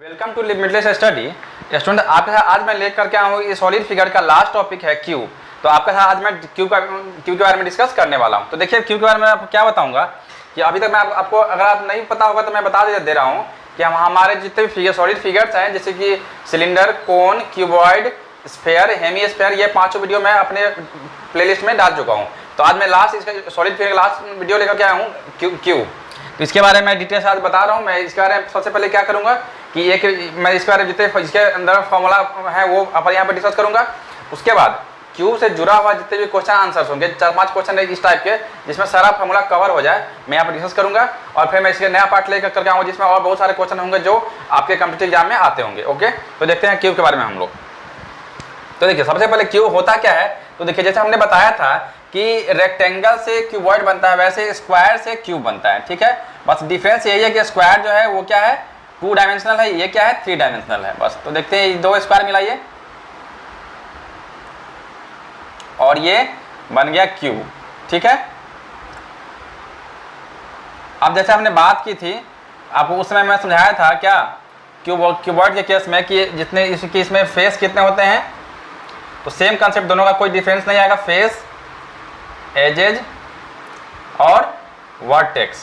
Welcome to limitless study student. आपके साथ आज मैं लेकर के आया हूँ ये सॉलिड फिगर का लास्ट टॉपिक है क्यूब। तो आपके साथ आज मैं क्यूब के बारे में डिस्कस करने वाला हूँ। तो देखिए क्यूब के बारे में आपको क्या बताऊंगा कि अभी तक मैं आपको अगर आप नहीं पता होगा तो मैं बता दे रहा हूँ कि हमारे जितने भी फिगर सॉलिड फिगर्स हैं जैसे कि सिलेंडर, कोन, क्यूबॉइड, स्फेयर, हेमी स्फेयर, ये पाँचों वीडियो मैं अपने प्लेलिस्ट में डाल चुका हूँ। तो आज मैं लास्ट इसका सॉलिड फिगर लास्ट वीडियो लेकर के आया हूँ क्यूब। तो इसके बारे में डिटेल से आज बता रहा हूँ। मैं इसके बारे में सबसे पहले क्या करूँगा कि मैं इसके बारे में जितने इसके अंदर फॉर्मूला है वो अपन यहाँ पर डिस्कस करूँगा। उसके बाद क्यूब से जुड़ा हुआ जितने भी क्वेश्चन आंसर्स होंगे 4-5 क्वेश्चन इस टाइप के जिसमें सारा फॉर्मूला कवर हो जाए मैं यहाँ पर डिस्कस करूँगा। और फिर मैं इसके नया पार्ट लेकर करके आऊँगा जिसमें और बहुत सारे क्वेश्चन होंगे जो आपके कॉम्पिटिटिव एग्जाम में आते होंगे। ओके, तो देखते हैं क्यूब के बारे में हम लोग। तो देखिए सबसे पहले क्यूब होता क्या है। तो देखिए जैसे हमने बताया था कि रेक्टेंगल से क्यूबॉइड बनता है वैसे स्क्वायर से क्यूब बनता है। ठीक है, बस डिफरेंस यही है कि स्क्वायर जो है वो क्या है 2 डायमेंशनल है, ये क्या है 3 डायमेंशनल है। बस तो देखते हैं 2 स्क्वायर मिलाइए और ये बन गया क्यूब। ठीक है, अब जैसे हमने बात की थी आपको उस समय मैं समझाया था क्या क्यूबॉइड के केस में कि जितने इसमें फेस कितने होते हैं। तो सेम कंसेप्ट दोनों का कोई डिफरेंस नहीं आएगा, फेस, एजेज और वर्टेक्स।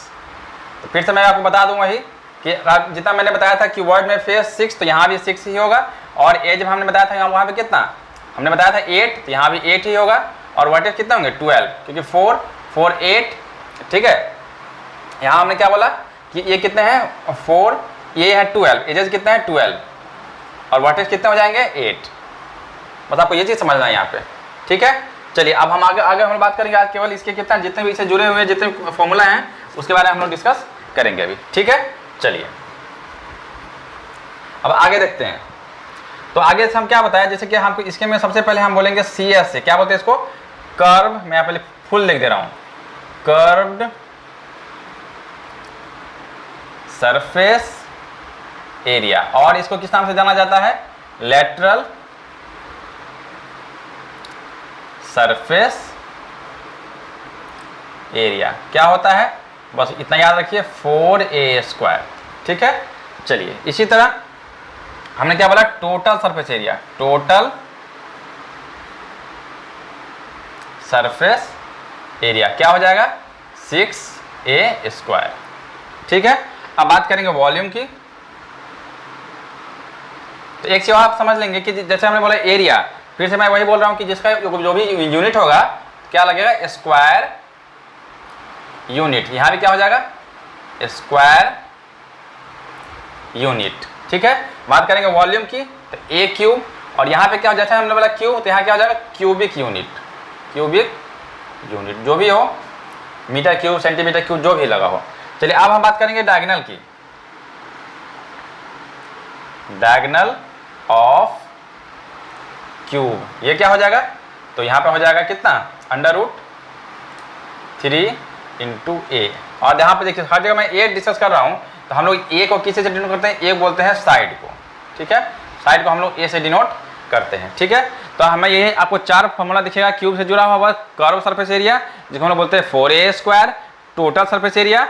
तो फिर से मैं आपको बता दूं वही कि जितना मैंने बताया था क्यूबॉइड में फेस 6 तो यहाँ भी 6 ही होगा। और एज में हमने बताया था वहाँ पे कितना हमने बताया था 8 तो यहाँ भी 8 ही होगा। और वर्टेक्स कितने होंगे 12 क्योंकि 4 4 8। ठीक है, यहाँ हमने क्या बोला कि ये कितने हैं 4, ये है 12, एजेज कितने हैं 12 और वर्टेक्स कितने हो जाएंगे 8। बस आपको ये चीज़ समझना है यहाँ पे। ठीक है, चलिए अब हम आगे हम बात करेंगे आज केवल इसके कितना जितने भी इससे जुड़े हुए जितने फॉर्मूला हैं उसके बारे में हम लोग डिस्कस करेंगे अभी। ठीक है, चलिए अब आगे देखते हैं। तो आगे से हम क्या बताया जैसे कि हम इसके में सबसे पहले हम बोलेंगे CS से क्या बोलते हैं इसको कर्व। मैं यहाँ पहले फुल लिख दे रहा हूँ, कर्व्ड सरफेस एरिया। और इसको किस नाम से जाना जाता है लेटरल सरफेस एरिया। क्या होता है बस इतना याद रखिए 4a²। ठीक है, चलिए इसी तरह हमने क्या बोला total surface area, total surface area क्या हो जाएगा 6a²। ठीक है, अब बात करेंगे वॉल्यूम की। तो एक चीज आप समझ लेंगे कि जैसे हमने बोला एरिया, फिर से मैं वही बोल रहा हूं कि जिसका जो भी यूनिट होगा क्या लगेगा स्क्वायर यूनिट। यहां भी क्या हो जाएगा स्क्वायर यूनिट। ठीक है, बात करेंगे वॉल्यूम की तो ए क्यूब। और यहाँ पे क्या जैसे हमने बोला क्यूब तो यहाँ क्या हो जाएगा क्यूबिक यूनिट, क्यूबिक यूनिट जो भी हो, मीटर क्यूब, सेंटीमीटर क्यूब जो भी लगा हो। चलिए अब हम बात करेंगे डायगोनल की, डायगोनल ऑफ क्यूब। ये क्या हो जाएगा तो यहाँ पे हो जाएगा कितना √3 × a। और यहाँ पे देखिए हर जगह मैं ए डिस्कस कर रहा हूँ तो हम लोग ए को किससे डिनोट करते हैं, ए बोलते हैं साइड को। ठीक है, साइड को हम लोग ए से डिनोट करते हैं। ठीक है, तो हमें ये आपको 4 फॉर्मूला दिखेगा क्यूब से जुड़ा हुआ कर्व सरफेस एरिया जिसको हम लोग बोलते हैं 4a², total surface area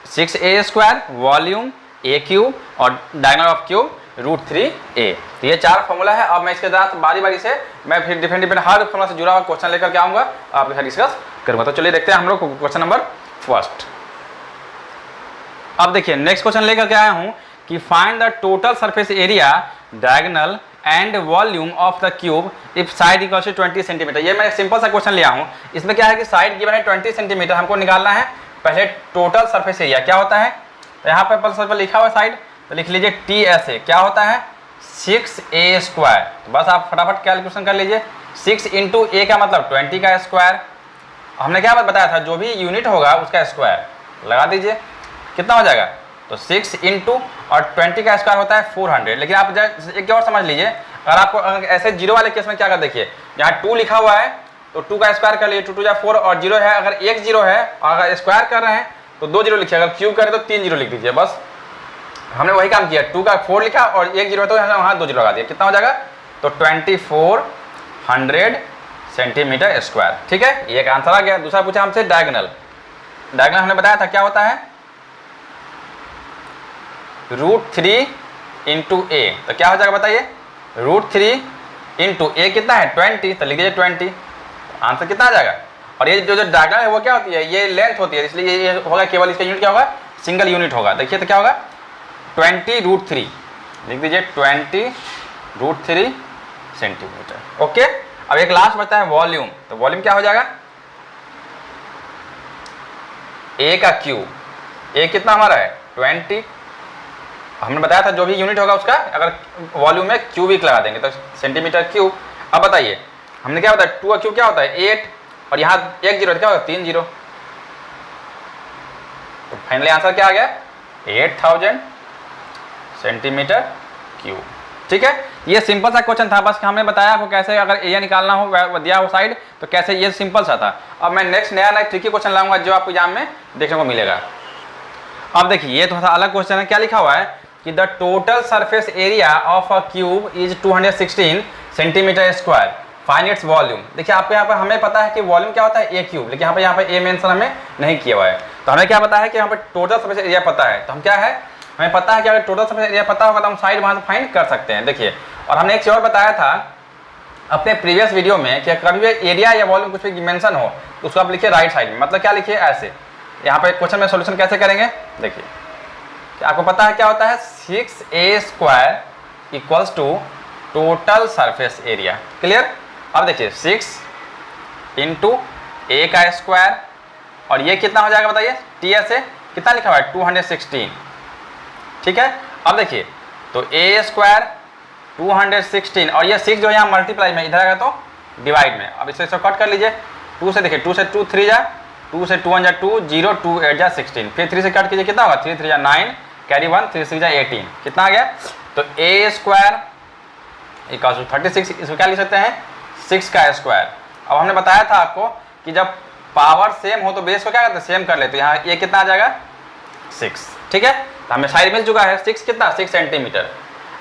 6a², volume a cube और डायगोनल ऑफ क्यूब √3a। तो ये 4 फॉर्मूला है। अब मैं इसके साथ बारी बारी से मैं फिर डिफरेंट हर फॉर्मूला से जुड़ा हुआ क्वेश्चन लेकर के आऊँगा आपके साथ डिस्कस करूँगा। तो चलिए देखते हैं हम लोग क्वेश्चन नंबर 1। अब देखिए नेक्स्ट क्वेश्चन लेकर के आया हूँ कि find the total surface area diagonal and volume of the cube if side equal to 20 centimetre. ये मैं सिंपल सा क्वेश्चन लिया हूँ। इसमें क्या है कि साइड गिवन है 20 सेंटीमीटर, हमको निकालना है पहले टोटल सरफेस एरिया क्या होता है। तो यहाँ पर लिखा हुआ साइड तो लिख लीजिए TSA क्या होता है 6a²। तो बस आप फटाफट कैलकुलेशन कर लीजिए 6 × a का मतलब 20 का स्क्वायर। हमने क्या बताया था जो भी यूनिट होगा उसका स्क्वायर लगा दीजिए कितना हो जाएगा तो 6 × और 20 का स्क्वायर होता है 400। लेकिन आप एक और समझ लीजिए अगर आपको ऐसे जीरो वाले केस में क्या कर देखिए यहाँ 2 लिखा हुआ है तो 2 का स्क्वायर कर लीजिए 2 × 4 और 0 है। अगर एक 0 है और अगर स्क्वायर कर रहे हैं तो 2 0 लिखिए, अगर क्यूब करें तो 3 0 लिख दीजिए। बस हमने वही काम किया 2 का 4 लिखा और एक 0 है तो वहाँ 2 0 लगा दिया। कितना हो जाएगा तो 2400 सेंटीमीटर स्क्वायर। ठीक है, ये एक आंसर आ गया। दूसरा पूछा हमसे डायगोनल। डायगोनल हमने बताया था क्या होता है √3 इंटू ए, तो क्या हो जाएगा बताइए, √3 इंटू ए कितना है 20, तो लिख दीजिए 20, आंसर कितना आ जाएगा। और ये जो डायगोनल है वो क्या होती है, ये लेंथ होती है, इसलिए ये होगा केवल इसका यूनिट क्या होगा, सिंगल यूनिट होगा। देखिए तो क्या होगा 20√3, लिख दीजिए 20√3 सेंटीमीटर। ओके, अब एक लास्ट बचा है वॉल्यूम, तो वॉल्यूम क्या हो जाएगा, ए का क्यूब, ए कितना हमारा है 20, हमने बताया था जो भी यूनिट होगा उसका अगर वॉल्यूम में क्यूबिक लगा देंगे तो सेंटीमीटर क्यूब। अब बताइए हमने क्या बताया, 2 का क्यूब क्या होता है 8, और यहाँ 1 जीरो क्या होगा 3 जीरो, तो फाइनली आंसर क्या आ गया 8000 सेंटीमीटर क्यूब। ठीक है, ये सिंपल सा क्वेश्चन था, बस हमने बताया आपको कैसे अगर एरिया निकालना हो दिया हो साइड तो कैसे, ये सिंपल सा था। अब मैं नेक्स्ट नया ट्रिकी क्वेश्चन लाऊंगा जो आपको एग्जाम में देखने को मिलेगा। अब देखिए ये थोड़ा सा अलग क्वेश्चन है, क्या लिखा हुआ है कि the total surface area of a cube is 216 centimetre square, find its volume. देखिए आपको यहाँ पर हमें पता है कि वॉल्यूम क्या होता है ए क्यूब, लेकिन यहाँ पे ए मेंशन हमें नहीं किया हुआ है, तो हमें क्या पता है कि यहाँ पे टोटल सरफेस एरिया पता है, तो हम क्या है हमें पता है कि अगर टोटल सरफेस एरिया पता होगा तो हम साइड वहाँ से फाइंड कर सकते हैं। देखिए, और हमने एक चीज और बताया था अपने प्रीवियस वीडियो में कि कभी भी एरिया या वॉल्यूम कुछ भी मेंशन हो तो उसको आप लिखिए राइट साइड में, मतलब क्या लिखिए ऐसे। यहाँ पे क्वेश्चन में सोल्यूशन कैसे करेंगे, देखिए आपको पता है क्या होता है 6a² equals to total surface area, clear. अब देखिए 6 इंटू ए का स्क्वायर, और ये कितना हो जाएगा बताइए, टी से कितना लिखा हुआ है 216, ठीक है। अब देखिए तो a² 216 और ये 6 जो यहाँ मल्टीप्लाई में इधर आएगा तो डिवाइड में, अब इसे कट कर लीजिए 2 से, देखिए 2 से 2 3 जा, 2 से 2 1 जा 2, 0 2 8 जा 16, फिर 3 से कट कीजिए कितना होगा 3 3 जा 9, कैरी 1 3 6 जा 18, कितना आ गया, तो a² इक्वल टू 36, इसको क्या लिख सकते हैं 6 का स्क्वायर। अब हमने बताया था आपको कि जब पावर सेम हो तो बेस को क्या करते हैं सेम कर लेते, यहाँ ये कितना आ जाएगा 6, ठीक है। तो हमें साइड मिल चुका है 6 कितना 6 सेंटीमीटर।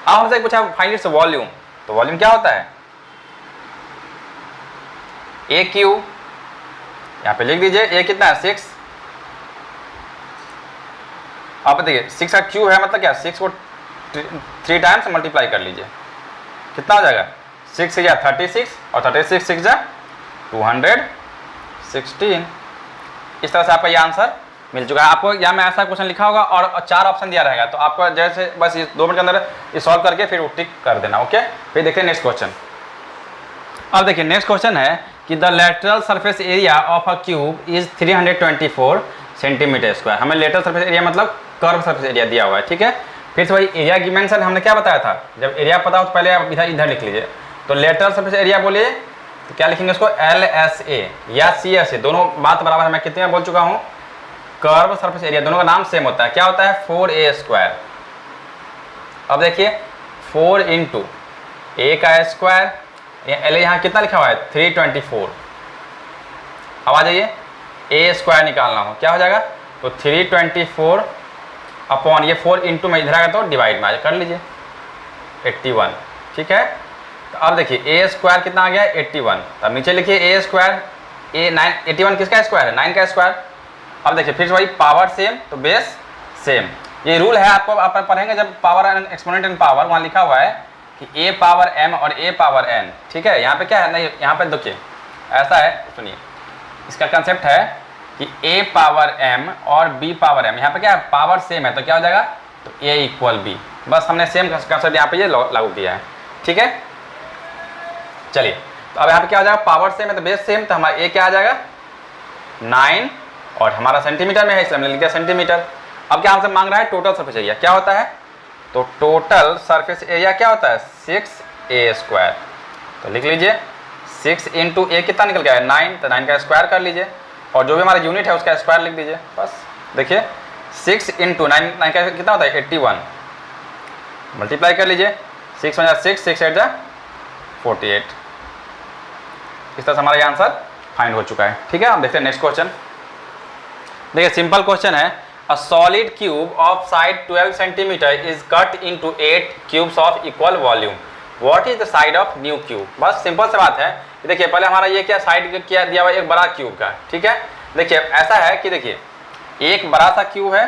अब हमसे पूछा फाइंड इट्स वॉल्यूम, तो वॉल्यूम क्या होता है ए क्यूब, यहाँ पे लिख दीजिए ए कितना है 6, अब देखिए 6 का क्यूब है मतलब क्या 6 को 3 टाइम्स मल्टीप्लाई कर लीजिए, कितना हो जाएगा 6 से 36 और 36 6 जा 216। इस तरह से आपका ये आंसर मिल चुका है। आपको यहाँ में ऐसा क्वेश्चन लिखा होगा और 4 ऑप्शन दिया रहेगा, तो आपको जैसे बस इस 2 मिनट के अंदर ये सॉल्व करके फिर टिक कर देना। ओके, फिर देखते हैं नेक्स्ट क्वेश्चन। अब देखिए नेक्स्ट क्वेश्चन है कि the lateral surface area of a cube is 324 centimetre square. हमें लेटरल सरफेस एरिया मतलब कर्व सरफेस एरिया दिया हुआ है, ठीक है। फिर से वही एरिया डिमेंशन हमने क्या बताया था, जब एरिया पता हो तो पहले आप इधर लिख लीजिए। तो लेटरल सरफेस एरिया बोलिए तो क्या लिखेंगे उसको LSA या CSA, दोनों बात बराबर है। मैं कितने में बोल चुका हूँ, कर्व सरफेस एरिया दोनों का नाम सेम होता है, क्या होता है 4a²। अब देखिए 4 इंटू ए का स्क्वायर, एल यहाँ कितना लिखा हुआ है 324। अब आ जाइए a² निकालना हो क्या हो जाएगा, तो 324 अपॉन ये 4 इंटू में इधर आएगा तो डिवाइड में कर लीजिए 81, ठीक है। तो अब देखिए a² कितना आ गया 81, तब नीचे लिखिए a², 81 किसका स्क्वायर है 9 का स्क्वायर। अब देखिए फिर वही पावर सेम तो बेस सेम, ये रूल है आपको आप पढ़ेंगे जब power and exponent and power, वहाँ लिखा हुआ है कि a पावर m और a पावर n, ठीक है। यहाँ पे क्या है नहीं, यहाँ पे देखिए ऐसा है, सुनिए इसका कंसेप्ट है कि a पावर m और b पावर m, यहाँ पे क्या है पावर सेम है तो क्या हो जाएगा तो a इक्वल b, बस हमने सेम कंसेप्ट यहाँ पे ये लागू किया है, ठीक है। चलिए तो अब यहाँ पे क्या हो जाएगा, पावर सेम है तो बेस सेम, तो हमारा a क्या आ जाएगा 9 और हमारा सेंटीमीटर में है इसलिए हमने लिख दिया सेंटीमीटर। अब क्या हमसे मांग रहा है टोटल सरफेस एरिया, क्या होता है तो टोटल सरफेस एरिया क्या होता है 6a², तो लिख लीजिए 6 इंटू ए कितना निकल गया है 9, तो 9 का स्क्वायर कर लीजिए और जो भी हमारा यूनिट है उसका स्क्वायर लिख दीजिए। बस देखिए 6 इंटू 9 का कितना होता है 81, मल्टीप्लाई कर लीजिए 6 में 6 6 8 जा 48। इस तरह से हमारा ये आंसर फाइंड हो चुका है, ठीक है। हम देखते हैं नेक्स्ट क्वेश्चन। देखिए सिंपल क्वेश्चन है, a solid cube of side 12 centimetre is cut into 8 cubes of equal volume, what is the side of new cube. बस सिंपल सी बात है, देखिए पहले हमारा ये क्या साइड क्या दिया हुआ है एक बड़ा क्यूब का, ठीक है। देखिए ऐसा है कि देखिए एक बड़ा सा क्यूब है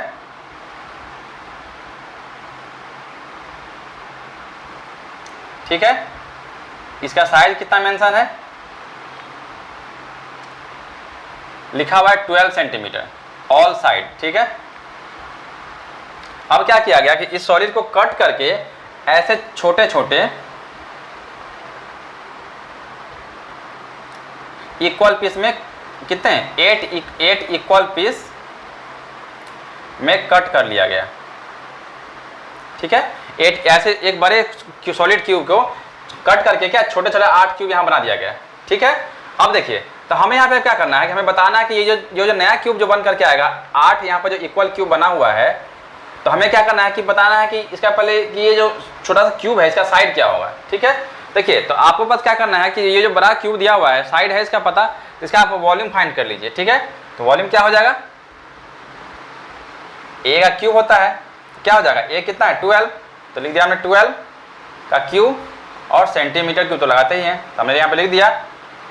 ठीक है। इसका साइज कितना मेंशन है, लिखा हुआ है 12 सेंटीमीटर ऑल साइड, ठीक है। अब क्या किया गया कि इस सॉलिड को कट करके ऐसे छोटे छोटे इक्वल पीस में, कितने 8 इक्वल पीस में कट कर लिया गया, ठीक है। 8 ऐसे एक बड़े सॉलिड क्यूब को कट करके क्या छोटे छोटे 8 क्यूब यहाँ बना दिया गया, ठीक है। अब देखिए, तो हमें यहाँ पे क्या करना है कि हमें बताना है कि ये जो नया क्यूब जो बन करके आएगा 8 यहाँ पर जो इक्वल क्यूब बना हुआ है, तो हमें क्या करना है कि बताना है कि इसका पहले कि ये जो छोटा सा क्यूब है इसका साइड क्या होगा, ठीक है। देखिए, तो आपको बस क्या करना है कि ये जो बड़ा क्यूब दिया हुआ है साइड है इसका पता, इसका आप वॉल्यूम फाइंड कर लीजिए, ठीक है। तो वॉल्यूम क्या हो जाएगा, ए का क्यूब होता है, क्या हो जाएगा, ए कितना है 12, तो लिख दिया हमने 12 का क्यूब, और सेंटीमीटर क्यूब तो लगाते ही हैं, तो हमने यहाँ पे लिख दिया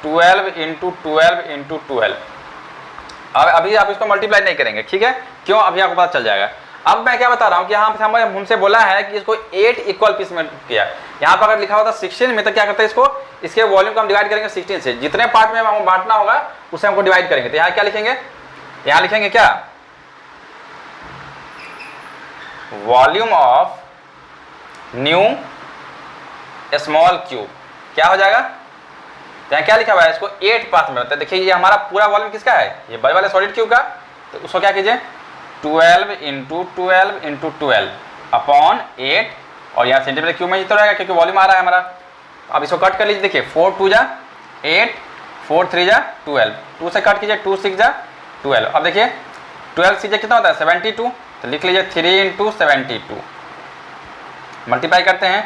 12 × 12 × 12। अब अभी आप इसको मल्टीप्लाई नहीं करेंगे, ठीक है, क्यों, अभी आपको पता चल जाएगा। अब मैं क्या बता रहा हूँ कि यहाँ पे हमसे बोला है कि इसको 8 इक्वल पीस में किया, यहाँ पर अगर लिखा होता 16 में, तो क्या करते हैं इसको, इसके वॉल्यूम को हम डिवाइड करेंगे 16 से, जितने पार्ट में हमको बांटना होगा उसे हमको डिवाइड करेंगे। तो यहाँ क्या लिखेंगे, यहाँ लिखेंगे क्या, volume of new small cube, क्या हो जाएगा, यहाँ क्या लिखा हुआ है, इसको 8 पार्ट में होता है। देखिए, ये हमारा पूरा वॉल्यूम किसका है, ये बड़े वाले सॉलिड क्यूब का, तो उसको क्या कीजिए 12 × 12 × 12 अपॉन 8, और यहाँ सेंटीमीटर क्यूब में ही तो रहेगा क्योंकि वॉल्यूम आ रहा है हमारा। अब इसको कट कर लीजिए, देखिए 4 2 जा 8, 4 3 जा 12, 2 से कट कीजिए 2 6 जा 12। अब देखिए 12 6 कितना होता है 72, तो लिख लीजिए 3 × 72, मल्टीप्लाई करते हैं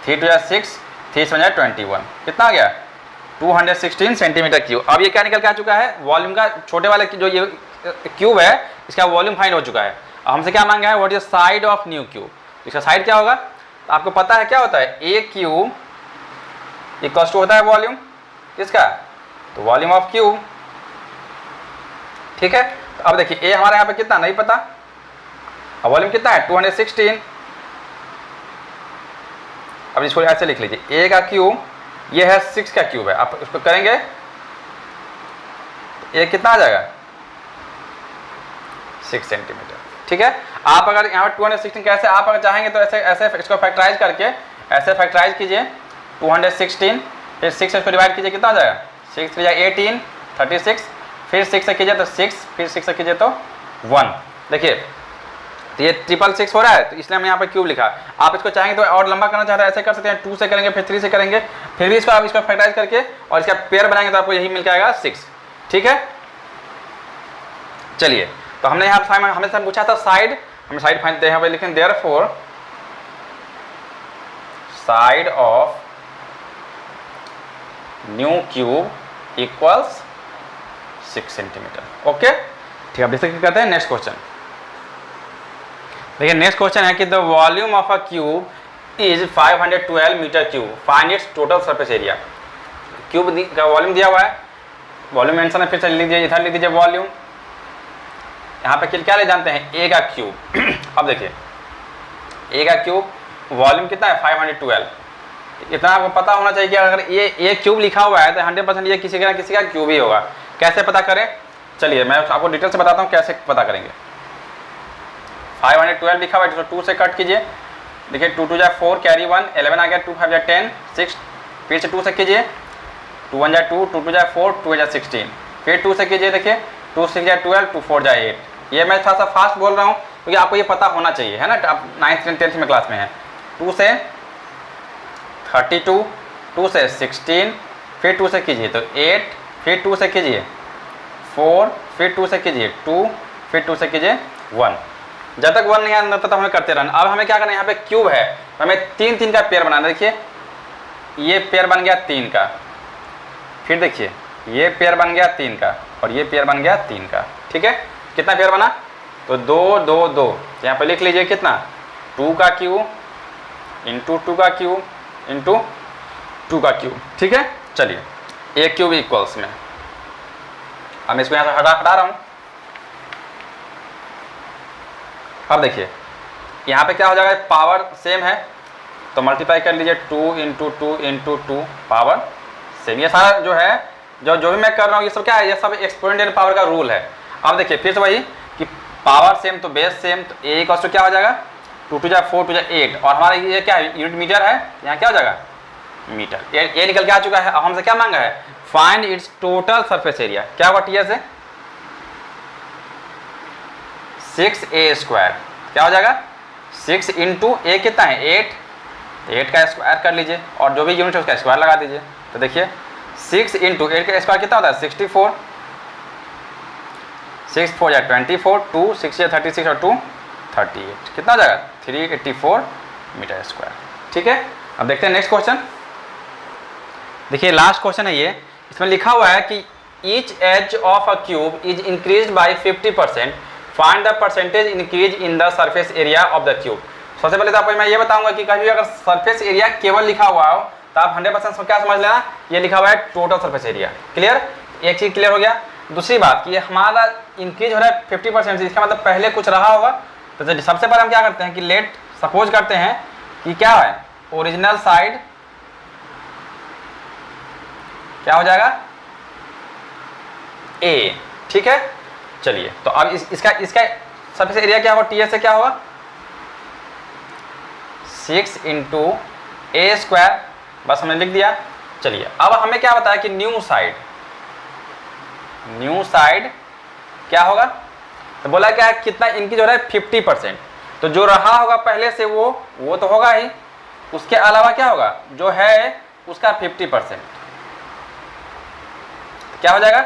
3 2 जा 6, 3 7 जा 21, कितना आ गया 216 सेंटीमीटर क्यूब। अब ये क्या निकल के आ चुका है, वॉल्यूम का छोटे वाले जो ये क्यूब है इसका वॉल्यूम फाइंड हो चुका है। अब हमसे क्या मांगा है, what is side of new cube, इसका साइड क्या होगा, तो आपको पता है क्या होता है, ए क्यूब इक्वल्स टू होता है वॉल्यूम किसका, तो वॉल्यूम ऑफ क्यूब, ठीक है। तो अब देखिए ए हमारे यहाँ पे कितना नहीं पता, अब वॉल्यूम कितना है 216। अब इसको ऐसे लिख लीजिए, ए का क्यूब ये है 6 का क्यूब है, आप इसको करेंगे ए कितना आ जाएगा 6 सेंटीमीटर, ठीक है। आप अगर यहाँ पर 216 कैसे, आप अगर चाहेंगे तो ऐसे ऐसे इसको फैक्टराइज करके ऐसे फैक्टराइज कीजिए 216, फिर 6 इसको डिवाइड कीजिए, कितना आ जाएगा 6 3 18 36, फिर 6 से कीजिए तो 6, फिर 6 से कीजिए तो 1। देखिए, तो ये 666 हो रहा है, तो इसलिए हमने यहाँ पर क्यूब लिखा। आप इसको चाहेंगे तो और लंबा करना चाहते हैं ऐसे कर सकते हैं, 2 से करेंगे फिर 3 से करेंगे, फिर भी इसको आप इसको फैक्टराइज करके और इसका पेयर बनाएंगे तो आपको यही मिल जाएगा 6, ठीक है। चलिए, तो हमने यहाँ हमें पूछा था साइड, हमें साइड फाइंड यहाँ पे लिखें therefore side of new cube equals 6 centimetre, okay, ठीक है। अब जैसे करते हैं नेक्स्ट क्वेश्चन। देखिए नेक्स्ट क्वेश्चन है कि the volume of a cube is 512 metre cube, find its total surface area. Cube का वॉल्यूम दिया हुआ है, वॉल्यूम मेंशन है, फिर से लिख दीजिए, इधर लिख दीजिए वॉल्यूम, यहाँ पे क्या ले जानते हैं ए का क्यूब। अब देखिए ए का क्यूब वॉल्यूम कितना है 512, इतना आपको पता होना चाहिए कि अगर ये ए क्यूब लिखा हुआ है तो 100% ये किसी का क्यूब ही होगा। कैसे पता करें, चलिए मैं आपको डिटेल से बताता हूँ कैसे पता करेंगे। 512 लिखा हुआ है, जिसको 2 से कट कीजिए, देखिए 2 2 जा 4 कैरी 1 11 आ गया, 2 5 जा 10 6, फिर से 2 से कीजिए 2 1 जा 2 2 2 जा 4 2 जा 16, फिर 2 से कीजिए, देखिए 2 6 जा 12 2 4 जा 8। ये मैं थोड़ा सा फास्ट बोल रहा हूँ क्योंकि आपको ये पता होना चाहिए, है ना, आप 9th 10th में क्लास में हैं। 2 से 32, 2 से 16, फिर 2 से कीजिए तो 8, फिर 2 से कीजिए 4, फिर 2 से कीजिए 2, फिर 2 से कीजिए 1। जब तक 1 नहीं आता तब तक हमें करते रहना। अब हमें क्या करना है, यहाँ पे क्यूब है तो हमें 3 3 का पेयर बनाना। देखिए ये पेयर बन गया 3 का, फिर देखिए ये पेयर बन गया 3 का, और ये पेयर बन गया 3 का, ठीक है। कितना पेयर बना, तो 2 2 2, यहाँ पे लिख लीजिए कितना 2 का क्यूब इंटू 2 का क्यूब इंटू 2 का क्यूब, ठीक है। चलिए ए क्यूब इक्वल्स में अब इसको यहाँ से हटा रहा हूँ। अब देखिए यहाँ पे क्या हो जाएगा, पावर सेम है तो मल्टीप्लाई कर लीजिए 2 इंटू 2 इंटू 2 पावर सेम। ये सारा जो है जो भी मैं कर रहा हूँ ये सब क्या है, ये सब एक्सपोनेंशियल पावर का रूल है। अब देखिए फिर से वही कि पावर सेम तो बेस सेम, तो ए इक्वल्स टू क्या हो जाएगा 2 2 जा 4 2 जा 8, और हमारा ये क्या है यूनिट मीटर है, यहाँ क्या हो जाएगा मीटर। ये निकल के आ चुका है। अब हमसे क्या मांगा है, find its total surface area. क्या होगा टी से 6a², क्या हो जाएगा 6 इंटू ए कितना है 8, 8 का स्क्वायर कर लीजिए और जो भी यूनिट है उसका स्क्वायर लगा दीजिए। तो देखिए 6 इंटू 8 का स्क्वायर कितना होता है 64, 6 4 या 24, 2 6 या 36 और 2 38, कितना हो जाएगा 384 मीटर स्क्वायर। ठीक है, अब देखते हैं नेक्स्ट क्वेश्चन। देखिए लास्ट क्वेश्चन है ये, इसमें लिखा हुआ है कि each edge of a cube is increased by 50%, find the percentage increase in the surface area of the cube. सबसे पहले तो आपको मैं ये बताऊंगा कि कभी अगर सरफेस एरिया केवल लिखा हुआ हो तो आप 100% क्या समझ लेना, ये लिखा हुआ है टोटल सरफेस एरिया। क्लियर, एक चीज क्लियर हो गया। दूसरी बात कि हमारा इंक्रीज हो रहा है 50%, इसका मतलब पहले कुछ रहा होगा। तो सबसे पहले हम क्या करते हैं कि लेट सपोज करते हैं कि क्या है ओरिजिनल साइड क्या हो जाएगा ए। ठीक है, चलिए तो अब इसका सरफेस एरिया क्या होगा टी से क्या होगा 6 इंटू ए स्क्वायर, बस हमने लिख दिया। चलिए अब हमें क्या बताया कि न्यू साइड क्या होगा, तो बोला क्या कितना इंक्रीज हो रहा है 50%, तो जो रहा होगा पहले से वो तो होगा ही, उसके अलावा क्या होगा जो है उसका 50%, क्या हो जाएगा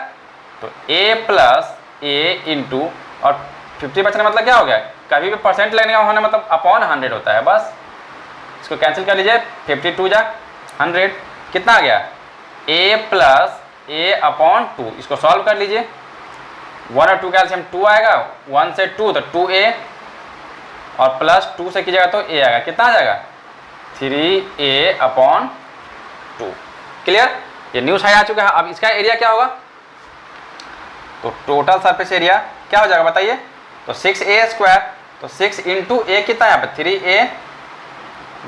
तो a प्लस ए इंटू और 50% मतलब क्या हो गया, कभी भी परसेंट लेने का होना मतलब अपॉन 100 होता है। बस इसको कैंसिल कर लीजिए, 52 जा 100 कितना आ गया a प्लस ए अपॉन 2। इसको सॉल्व कर लीजिए, 1 और 2 का एलसीएम 2 आएगा, 1 से 2 तो 2a और प्लस 2 से कीजिएगा तो a आएगा, कितना आ जाएगा 3a अपॉन 2। क्लियर, ये न्यू साइड आ चुका है। अब इसका एरिया क्या होगा, तो टोटल सरफेस एरिया क्या हो जाएगा बताइए, तो 6a², तो 6 इंटू ए कितना है यहाँ पे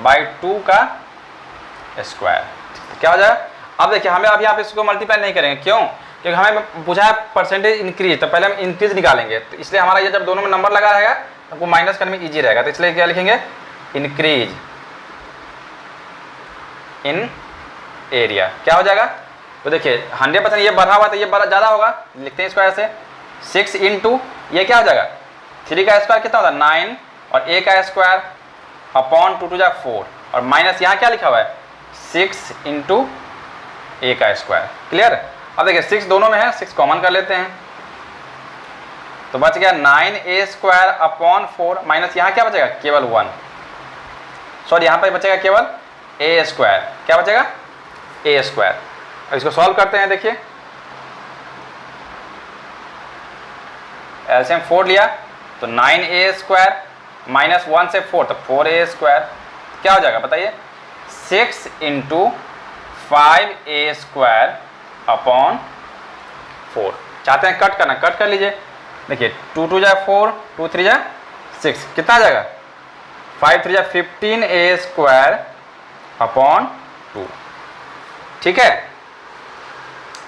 3a/2 का स्क्वायर, क्या हो जाएगा। अब देखिए हमें अब यहाँ पे इसको मल्टीप्लाई नहीं करेंगे, क्यों, क्योंकि हमें पूछा है परसेंटेज इंक्रीज, तो पहले हम इंक्रीज निकालेंगे, तो इसलिए हमारा ये जब दोनों में नंबर लगा रहेगा तो हमको माइनस करने में ईजी रहेगा, तो इसलिए क्या लिखेंगे इंक्रीज इन एरिया, क्या हो जाएगा। तो देखिए 100% ये बढ़ा हुआ तो ये बड़ा ज़्यादा होगा, लिखते हैं इसको ऐसे 6 इंटू ये क्या हो जाएगा 3 का स्क्वायर कितना होता है 9 और a का स्क्वायर अपॉन 2 2 जा 4 और माइनस यहाँ क्या लिखा हुआ है 6 इंटू ए का स्क्वायर। क्लियर, अब देखिए 6 दोनों में है, 6 कॉमन कर लेते हैं तो बच गया 9a² अपॉन 4 माइनस यहाँ क्या बचेगा केवल 1, सॉरी यहाँ पर बचेगा केवल a², क्या बचेगा a²। अब इसको सॉल्व करते हैं, देखिए एलसीएम 4 लिया तो 9a² माइनस 1 से 4 तो 4a², क्या हो जाएगा बताइए 6 इंटू 5a² अपॉन 4। चाहते हैं कट करना, कट कर लीजिए, देखिए 2 2 जा 4 2 3 जा 6, कितना आ जाएगा 5 3 जा 15a² अपॉन 2। ठीक है,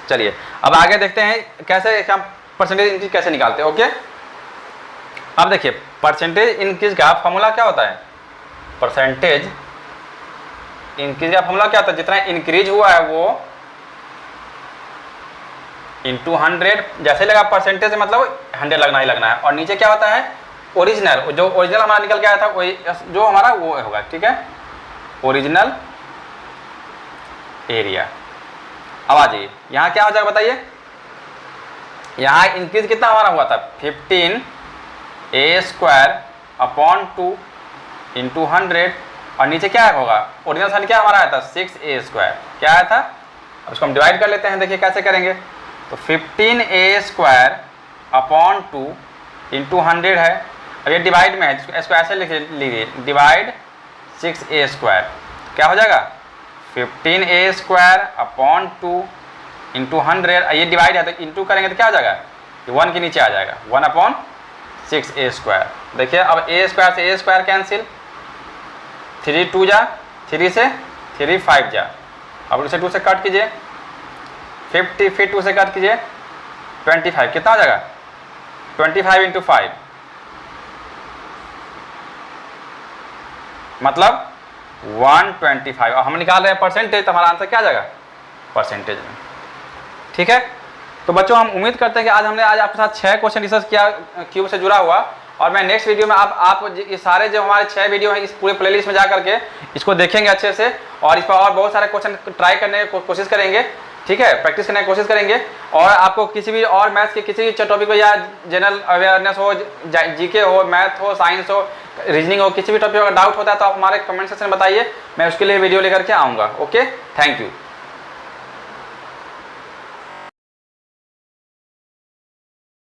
चलिए अब आगे देखते हैं कैसे हम परसेंटेज इंक्रीज कैसे निकालते हैं। ओके, अब देखिए परसेंटेज इंक्रीज का फॉर्मूला क्या होता है, परसेंटेज इंक्रीज का फॉर्मूला क्या होता है, जितना इंक्रीज हुआ है वो इंटू 100, जैसे लगा परसेंटेज मतलब 100 लगना ही लगना है, और नीचे क्या होता है ओरिजिनल, जो ओरिजिनल हमारा निकल के आया था वही जो हमारा वो होगा। ठीक है, ओरिजिनल एरिया। अब आ जाइए यहाँ क्या हो जाएगा बताइए, यहाँ इंक्रीज कितना हमारा हुआ था 15a² अपॉन 2 इंटू 100 और नीचे क्या होगा ओरिजिनल साइन क्या हमारा आया था 6a², क्या आया था। अब इसको हम डिवाइड कर लेते हैं, देखिए कैसे करेंगे, तो 15a² अपॉन 2 इंटू 100 है, अब ये डिवाइड में है इसको ऐसे लिख लीजिए डिवाइड 6a², क्या हो जाएगा 15a² अपॉन 2 इंटू 100, ये डिवाइड है तो इंटू करेंगे तो क्या हो जाएगा 1 के नीचे आ जाएगा 1 अपॉन 6a²। देखिए अब a² से a² कैंसिल, 3 2 जा 3 से 3 5 जा, अब इसे 2 से कट कीजिए, 50 फिर 2 से कट कीजिए, 25 कितना हो जाएगा 25 इंटू 5 मतलब 125। अब हम निकाल रहे हैं परसेंटेज, तो हमारा आंसर क्या आ जाएगा परसेंटेज में। ठीक है, तो बच्चों हम उम्मीद करते हैं कि आज आपके साथ 6 क्वेश्चन डिस्कस किया क्यूब से जुड़ा हुआ, और मैं नेक्स्ट वीडियो में आप ये सारे जो हमारे 6 वीडियो हैं इस पूरे प्लेलिस्ट में जा करके इसको देखेंगे अच्छे से, और इस पर और बहुत सारे क्वेश्चन ट्राई करने की कोशिश करेंगे। ठीक है, प्रैक्टिस करने की कोशिश करेंगे, और आपको किसी भी और मैथ्स के किसी भी टॉपिक को, या जनरल अवेयरनेस हो, जीके हो, मैथ हो, साइंस हो, रीजनिंग हो, किसी भी टॉपिक का डाउट होता है तो आप हमारे कमेंट सेक्शन में बताइए, मैं उसके लिए वीडियो लेकर के आऊँगा। Okay, thank you.